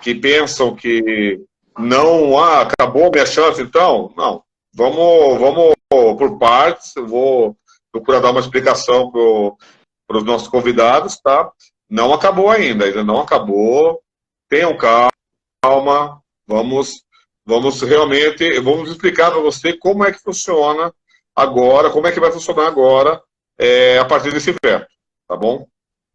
que pensam que não, acabou a minha chance, então, não. Vamos por partes, eu vou procurar dar uma explicação para os nossos convidados, tá? Não acabou ainda não acabou. Tenham calma, vamos realmente, vamos explicar para você como é que funciona agora, como é que vai funcionar agora, a partir desse veto, tá bom?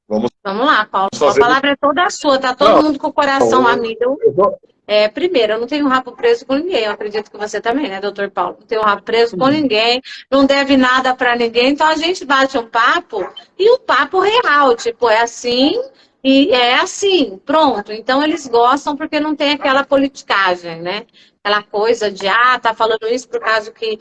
Vamos lá, Paulo. Fazer... A palavra é toda sua, tá todo mundo com o coração a mil. Primeiro, eu não tenho rabo preso com ninguém, eu acredito que você também, né, doutor Paulo? Não tenho rabo preso com ninguém, não deve nada para ninguém, então a gente bate um papo, e o papo real, tipo, é assim, e é assim, pronto. Então eles gostam porque não tem aquela politicagem, né? Aquela coisa de, tá falando isso por causa que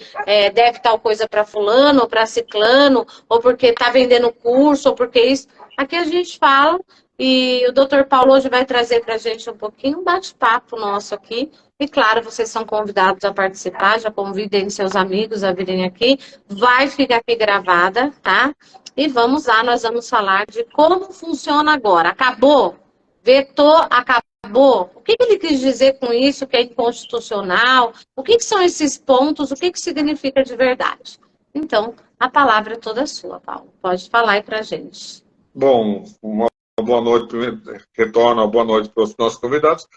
deve tal coisa para fulano, ou para ciclano, ou porque tá vendendo curso, ou porque isso. Aqui a gente fala, e o doutor Paulo hoje vai trazer para a gente um pouquinho um bate-papo nosso aqui. E claro, vocês são convidados a participar, já convidem seus amigos a virem aqui. Vai ficar aqui gravada, tá? E vamos lá, nós vamos falar de como funciona agora. Acabou? Vetou, acabou? O que ele quis dizer com isso, que é inconstitucional? O que são esses pontos? O que significa de verdade? Então, a palavra é toda sua, Paulo. Pode falar aí para a gente. Bom, uma boa noite, retorno uma boa noite para os nossos convidados.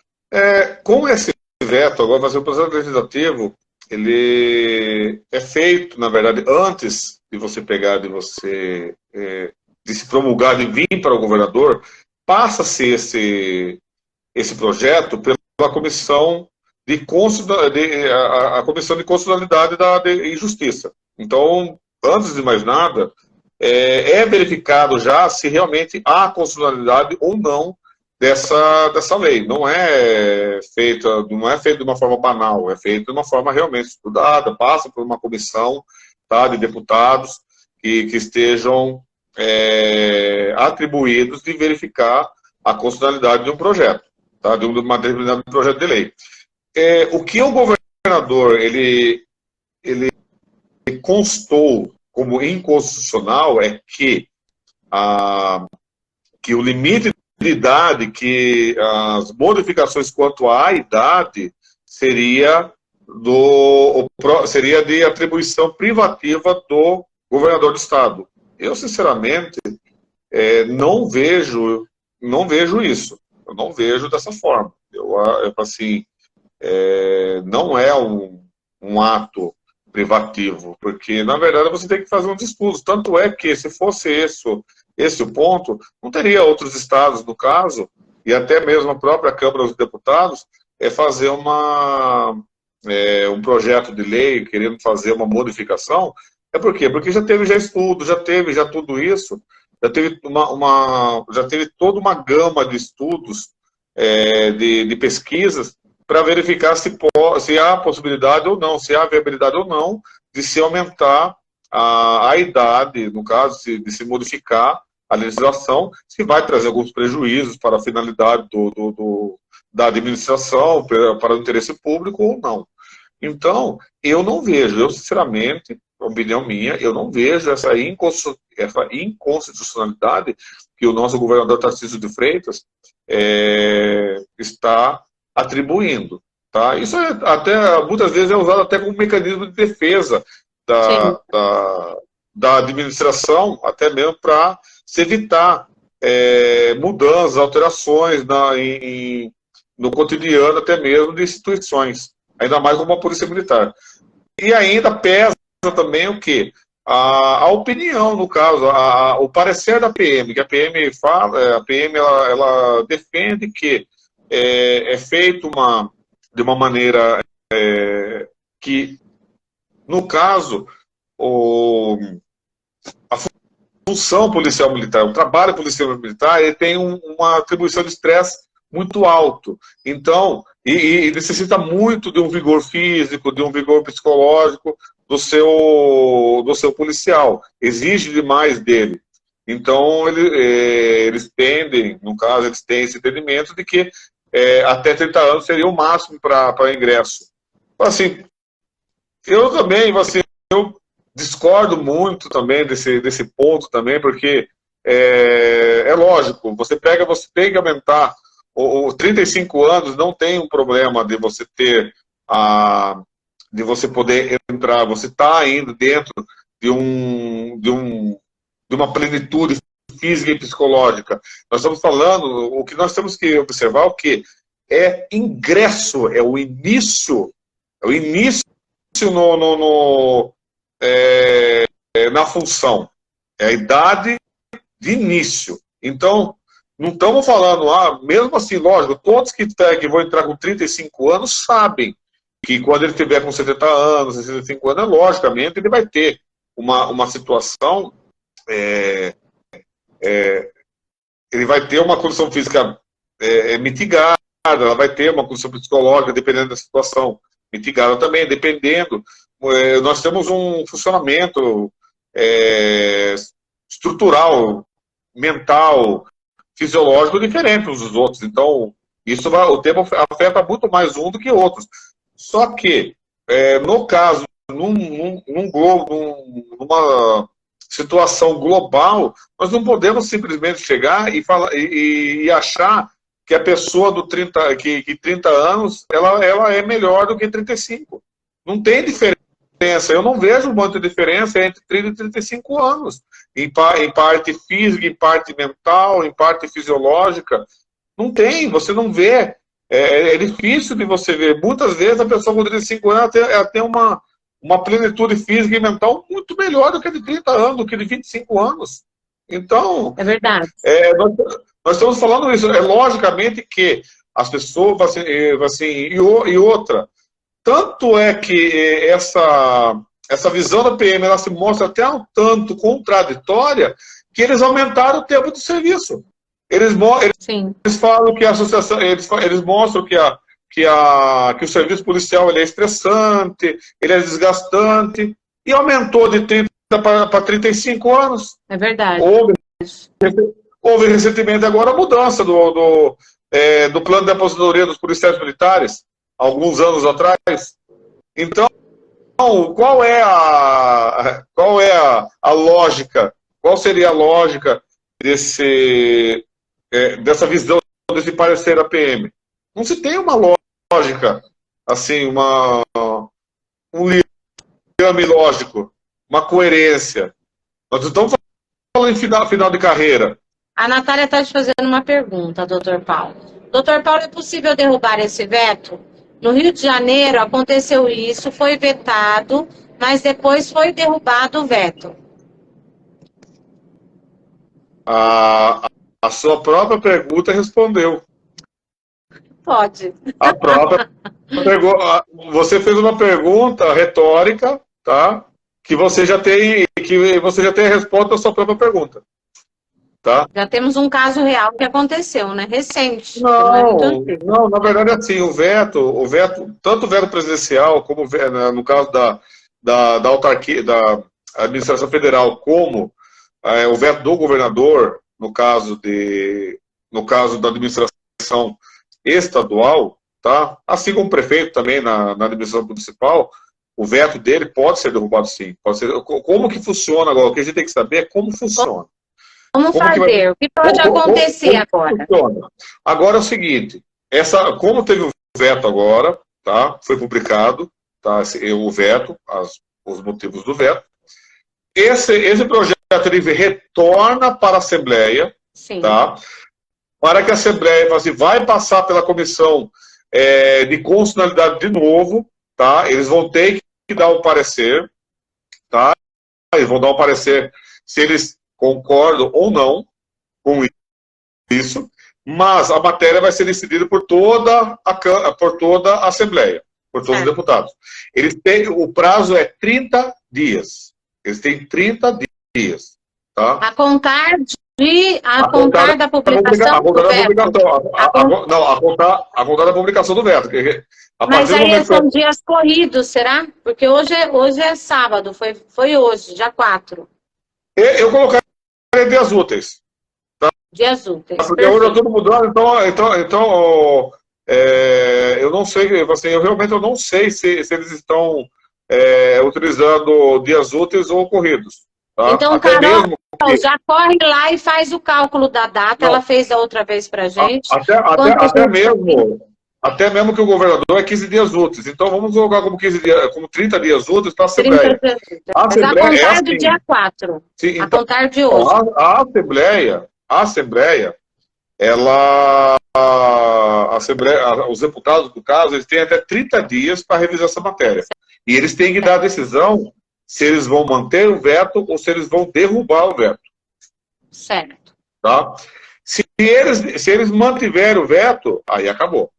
Com esse veto, agora vai ser o processo legislativo, ele é feito, na verdade, antes de você pegar, de se promulgar, de vir para o governador, passa-se esse projeto pela Comissão de Constitucionalidade e Justiça. Então, antes de mais nada, é verificado já se realmente há constitucionalidade ou não dessa lei. Não é feito de uma forma banal, é feito de uma forma realmente estudada, passa por uma comissão, tá, de deputados que estejam atribuídos de verificar a constitucionalidade de um projeto, tá, de um determinado projeto de lei. O que o governador ele constou como inconstitucional é que o limite de idade, que as modificações quanto à idade seria de atribuição privativa do governador do estado. Eu, sinceramente, não vejo isso. Eu não vejo dessa forma. Assim, não é um ato privativo, porque, na verdade, você tem que fazer uns estudos. Tanto é que, se fosse esse o ponto, não teria outros estados, no caso, e até mesmo a própria Câmara dos Deputados, fazer um projeto de lei, querendo fazer uma modificação. Por quê? Porque já teve estudo, já teve tudo isso, já teve toda uma gama de estudos, de pesquisas, para verificar se há possibilidade ou não, se há viabilidade ou não de se aumentar a idade, no caso, de se modificar a legislação, se vai trazer alguns prejuízos para a finalidade da administração, para o interesse público ou não. Então, eu sinceramente, opinião minha, eu não vejo essa inconstitucionalidade que o nosso governador Tarcísio de Freitas está atribuindo. Tá? Isso até muitas vezes é usado até como mecanismo de defesa da administração, até mesmo para se evitar mudanças, alterações no cotidiano, até mesmo de instituições, ainda mais como a Polícia Militar. E ainda pesa também o quê? A opinião, no caso, o parecer da PM, que a PM fala, ela defende que é feito de uma maneira que, no caso, a função policial militar, o trabalho policial militar, ele tem uma atribuição de estresse muito alto. Então, e necessita muito de um vigor físico, de um vigor psicológico do seu policial. Exige demais dele. Então, eles tendem, no caso, eles têm esse entendimento de que até 30 anos seria o máximo para ingresso. Assim, eu também, assim, eu discordo muito também desse ponto também, porque é lógico, você tem que aumentar os 35 anos não tem um problema de você ter de você poder entrar, você está ainda dentro de uma plenitude física e psicológica. Nós estamos falando, o que nós temos que observar é o que é ingresso, é o início na função, é a idade de início. Então, não estamos falando, mesmo assim, lógico, todos que vão entrar com 35 anos sabem que quando ele estiver com 70 anos, 65 anos, logicamente, ele vai ter uma situação, ele vai ter uma condição física mitigada, ela vai ter uma condição psicológica, dependendo da situação, mitigada também, dependendo. Nós temos um funcionamento estrutural, mental, fisiológico diferente uns dos outros. Então, o tempo afeta muito mais um do que outros. Só que, no caso, numa situação global, nós não podemos simplesmente chegar e achar que a pessoa que 30 anos, ela é melhor do que 35. Não tem diferença. Eu não vejo muita diferença entre 30 e 35 anos. Em parte física, em parte mental, em parte fisiológica. Não tem, você não vê. É difícil de você ver. Muitas vezes a pessoa com 35 anos ela tem uma plenitude física e mental muito melhor do que a de 30 anos, do que a de 25 anos. Então, é verdade. Nós estamos falando isso. Logicamente que as pessoas, assim, e outra, tanto é que essa visão da PM ela se mostra até um tanto contraditória que eles aumentaram o tempo de serviço. Eles falam que a associação, eles mostram que o serviço policial ele é estressante, ele é desgastante, e aumentou de 30 para 35 anos. É verdade. Houve recentemente agora a mudança do plano de aposentadoria dos policiais militares, alguns anos atrás. Então, qual é a lógica? Qual seria a lógica dessa visão, desse parecer da PM? Não se tem uma lógica, assim, um liame lógico, uma coerência. Nós não estamos falando em final de carreira. A Natália está te fazendo uma pergunta, doutor Paulo. Doutor Paulo, é possível derrubar esse veto? No Rio de Janeiro aconteceu isso, foi vetado, mas depois foi derrubado o veto. A sua própria pergunta respondeu. Pode. Você fez uma pergunta retórica, tá? Que você já tem a resposta da sua própria pergunta. Tá? Já temos um caso real que aconteceu, né? Recente. Não, na verdade, assim, o veto, tanto o veto presidencial, como no caso da autarquia, da administração federal, como o veto do governador, no caso da administração estadual, tá? Assim como o prefeito também na administração municipal, o veto dele pode ser derrubado sim. Pode ser. Como que funciona agora? O que a gente tem que saber é como funciona. Como fazer? O que pode acontecer agora? Funciona? Agora é o seguinte, como teve o veto agora, tá? Foi publicado, tá? O veto, os motivos do veto. Esse projeto ele retorna para a Assembleia, sim, tá? Para que a Assembleia vai passar pela comissão de constitucionalidade de novo, tá? Eles vão ter que dar um parecer, tá? Eles vão dar um parecer se eles concordam ou não com isso, mas a matéria vai ser decidida por toda a Assembleia, por todos os deputados. O prazo é 30 dias. Eles têm 30 dias. Tá? A contar da publicação do veto. A contar da publicação do veto. Mas aí são dias corridos, será? Porque hoje é sábado, foi hoje, dia 4. Eu colocaria dias úteis. Tá? Dias úteis. Porque hoje é tudo mudando, então eu não sei, assim, eu realmente não sei se eles estão utilizando dias úteis ou corridos. Tá? Então, Até Carol, mesmo que, já corre lá e faz o cálculo da data. não, Ela fez da outra vez pra gente. até mesmo que o governador é 15 dias úteis. Então vamos colocar como 15 dias, como 30 dias úteis para a 30 Assembleia. dias. A Mas a Assembleia é contar do assim. dia 4. Sim, A então, contar de hoje. os deputados, do caso, eles têm até 30 dias para revisar essa matéria. E eles têm que dar a decisão se eles vão manter o veto ou se eles vão derrubar o veto. Certo. Tá? Se eles mantiverem o veto, aí acabou.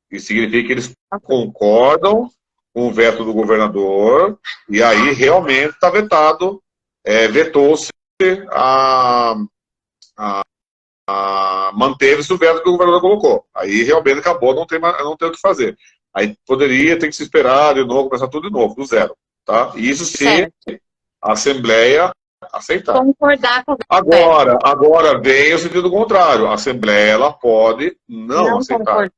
Isso significa que eles concordam com o veto do governador, e aí realmente está vetado, vetou-se manteve-se o veto que o governador colocou. Aí realmente acabou, não tem o que fazer. Aí ter que se esperar de novo, começar tudo de novo, do zero. Tá? E isso se a Assembleia aceitar. Concordar com o Agora vem o sentido contrário. A Assembleia ela pode não aceitar.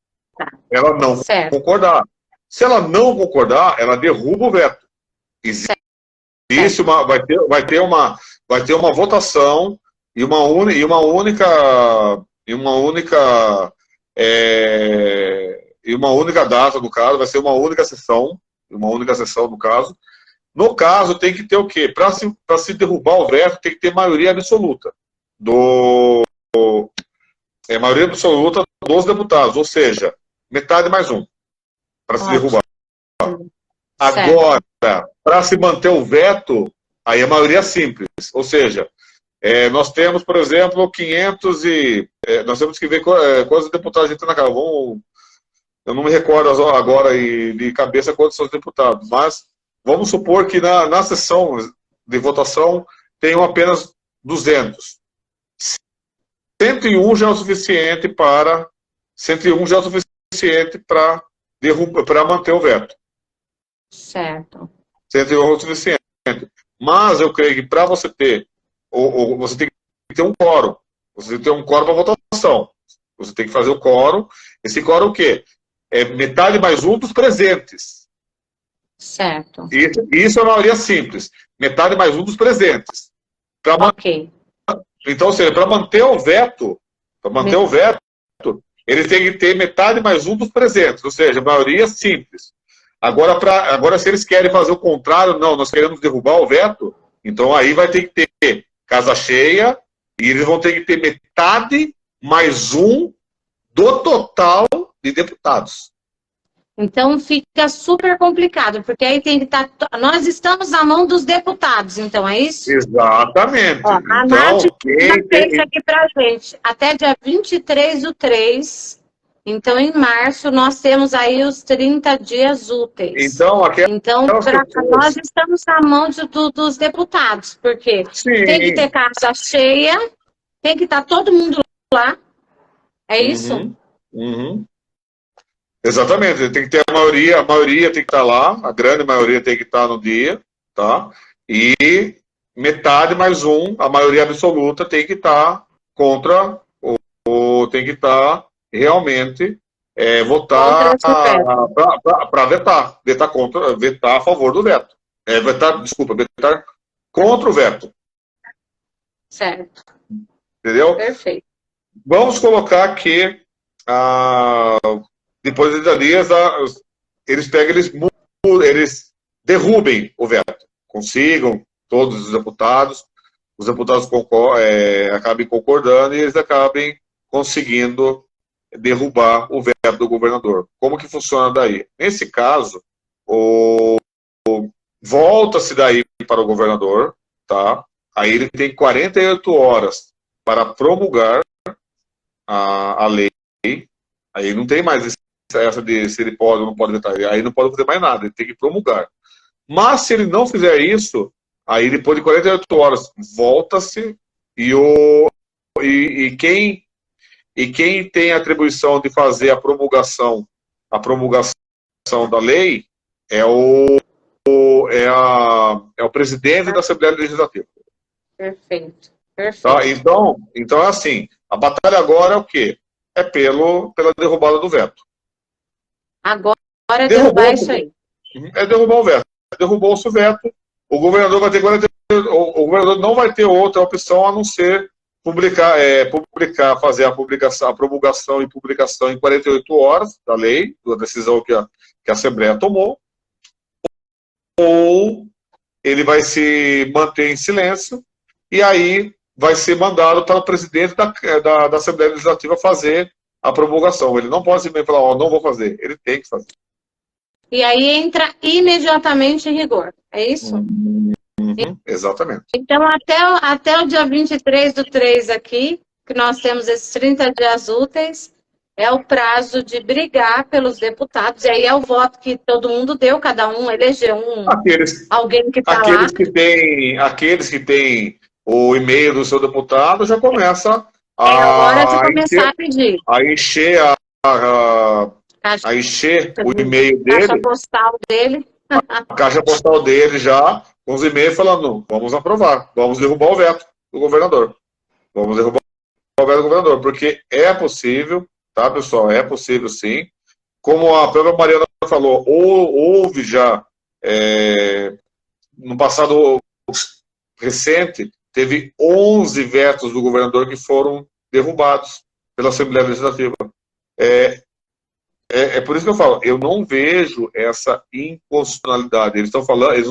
Ela não concordar. Se ela não concordar, ela derruba o veto. Existe vai ter uma votação e uma única data do caso, vai ser uma única sessão do caso. No caso, tem que ter o quê? Para se derrubar o veto, tem que ter maioria absoluta. Maioria absoluta dos deputados, ou seja, metade mais um, para se derrubar. Agora, para se manter o veto, aí a maioria é simples, ou seja, nós temos, por exemplo, 500 e... nós temos que ver quantos deputados a gente tem na casa. Eu não me recordo agora de cabeça quantos são os deputados, mas vamos supor que na sessão de votação tenham apenas 200. 101 já é o suficiente para manter o veto. Certo. 101 é o suficiente. Mas eu creio que para você ter, você tem que ter um quórum. Você tem que ter um quórum para votação. Você tem que fazer o quórum. Esse quórum é o quê? É metade mais um dos presentes. Certo. Isso é a maioria simples. Metade mais um dos presentes. Então, ou seja, para manter o veto, eles têm que ter metade mais um dos presentes, ou seja, a maioria simples. Agora, se eles querem fazer o contrário, não, nós queremos derrubar o veto, então aí vai ter que ter casa cheia e eles vão ter que ter metade mais um do total de deputados. Então fica super complicado, porque aí tem que estar... Nós estamos na mão dos deputados, então é isso? Exatamente. Ó, a Nath fez aqui pra gente, até dia 23/3, então em março nós temos aí os 30 dias úteis. Então nós estamos na mão dos deputados, porque tem que ter casa cheia, tem que estar todo mundo lá, é isso? Exatamente, tem que ter a maioria tem que estar lá, a grande maioria tem que estar no dia, tá? E metade mais um, a maioria absoluta tem que estar contra, ou tem que estar realmente votar para vetar a favor do veto. Vetar contra o veto. Certo. Entendeu? Perfeito. Vamos colocar que depois de 30 dias, eles derrubem o veto, consigam todos os deputados acabem concordando e eles acabem conseguindo derrubar o veto do governador. Como que funciona daí? Nesse caso, volta-se daí para o governador, tá? Aí ele tem 48 horas para promulgar a lei, aí não tem mais essa de se ele pode ou não pode vetar, aí não pode fazer mais nada, ele tem que promulgar. Mas se ele não fizer isso, aí depois de 48 horas volta-se e quem tem a atribuição de fazer a promulgação da lei é o presidente da Assembleia Legislativa. Perfeito. Tá? Então é assim, a batalha agora é o quê? É pela derrubada do veto. Agora é derrubar isso aí. É derrubar o veto. Derrubou-se o veto, o governador vai ter 48 o governador não vai ter outra opção a não ser publicar, fazer a promulgação e publicação em 48 horas da lei, da decisão que a Assembleia tomou, ou ele vai se manter em silêncio, e aí vai ser mandado para o presidente da Assembleia Legislativa fazer a promulgação. Ele não pode simplesmente falar, não vou fazer, ele tem que fazer. E aí entra imediatamente em rigor, é isso? Exatamente. Então, até o dia 23/3 aqui, que nós temos esses 30 dias úteis, é o prazo de brigar pelos deputados, e aí é o voto que todo mundo deu, cada um elegeu alguém que está lá. Aqueles que têm o e-mail do seu deputado já começa a hora de começar a pedir. A encher o e-mail dele. Caixa postal dele. A caixa postal dele já, com os e-mails falando, vamos aprovar, vamos derrubar o veto do governador. Vamos derrubar o veto do governador, porque é possível, tá, pessoal? É possível, sim. Como a própria Mariana falou, houve já, no passado recente, teve 11 vetos do governador que foram derrubados pela Assembleia Legislativa. É por isso que eu falo, eu não vejo essa inconstitucionalidade. Eles não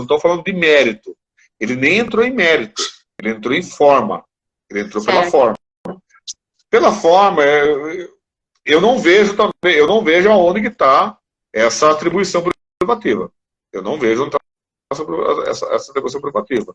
estão falando de mérito. Ele nem entrou em mérito, ele entrou em forma. Ele entrou pela forma. Pela forma, eu não vejo também, eu não vejo aonde que está essa atribuição privativa. Eu não vejo onde está essa atribuição privativa.